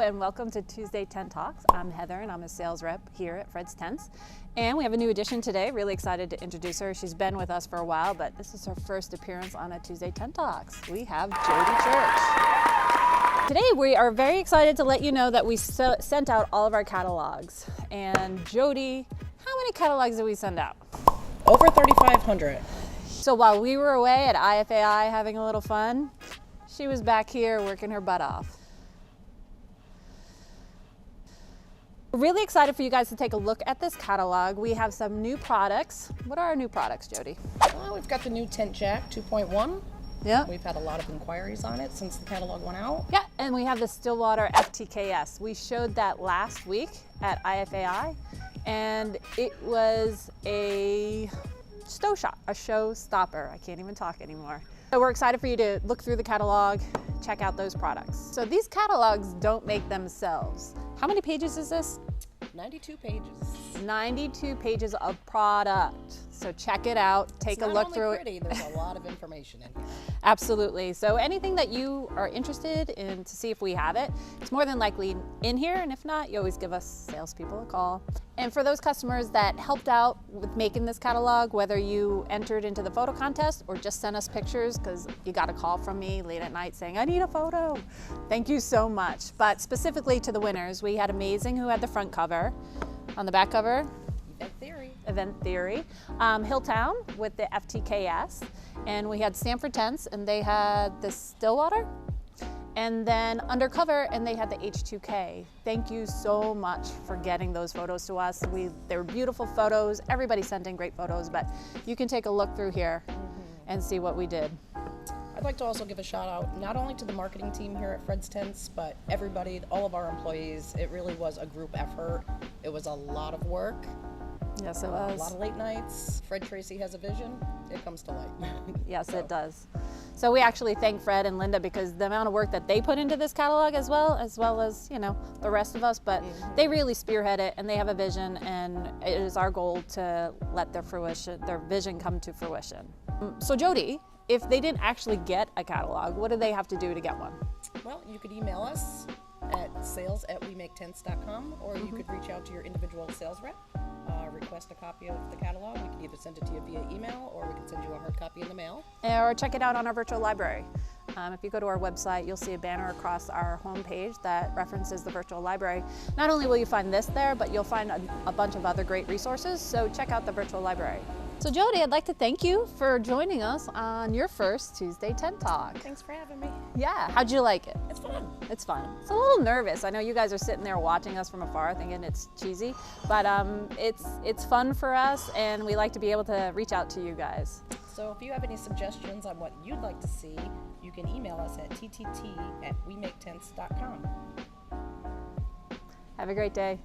and welcome to Tuesday Tent Talks. I'm Heather and I'm a sales rep here at Fred's Tents. And we have a new addition today. Really excited to introduce her. She's been with us for a while, but this is her first appearance on a Tuesday Tent Talks. We have Jody Church. Today we are very excited to let you know that we sent out all of our catalogs. And Jody, how many catalogs did we send out? Over 3,500. So while we were away at IFAI having a little fun, she was back here working her butt off. We're really excited for you guys to take a look at this catalog. We have some new products. What are our new products, Jody? Well, we've got the new Tent Jack 2.1. Yeah. We've had a lot of inquiries on it since the catalog went out. Yeah, and we have the STILLWATER FTKS. We showed that last week at IFAI, and it was a showstopper. I can't even talk anymore. So we're excited for you to look through the catalog, check out those products. So these catalogs don't make themselves. How many pages is this? 92 pages. 92 pages of product. So check it out, take a look through it. There's a lot of information in here. Absolutely. So anything that you are interested in to see if we have it, it's more than likely in here. And if not, you always give us salespeople a call. And for those customers that helped out with making this catalog, whether you entered into the photo contest or just sent us pictures because you got a call from me late at night saying, I need a photo. Thank you so much. But specifically to the winners, we had Amazing, who had the front cover. On the back cover, Event Theory. Hilltown with the FTKS. And we had Stanford Tents, and they had the STILLWATER. And then Undercover, and they had the H2K. Thank you so much for getting those photos to us. They were beautiful photos. Everybody sent in great photos, but you can take a look through here and see what we did. I'd like to also give a shout out not only to the marketing team here at Fred's Tents, but everybody, all of our employees. It really was a group effort. It was a lot of work. Yes, it was. A lot of late nights. Fred Tracy has a vision. It comes to light. Yes, it does. So we actually thank Fred and Linda because the amount of work that they put into this catalog as well as, you know, the rest of us, but they really spearhead it and they have a vision, and it is our goal to let their vision come to fruition. So Jody, if they didn't actually get a catalog, what do they have to do to get one? Well, you could email us at sales@wemaketents.com, or you could reach out to your individual sales rep, request a copy of the catalog. We can either send it to you via email, or we can send you a hard copy in the mail. Or check it out on our virtual library. If you go to our website, you'll see a banner across our homepage that references the virtual library. Not only will you find this there, but you'll find a bunch of other great resources, so check out the virtual library. So Jody, I'd like to thank you for joining us on your first Tuesday Tent Talk. Thanks for having me. Yeah, how'd you like it? It's fun. It's fun. It's a little nervous. I know you guys are sitting there watching us from afar thinking it's cheesy, but it's fun for us, and we like to be able to reach out to you guys. So if you have any suggestions on what you'd like to see, you can email us at ttt@wemaketents.com. Have a great day.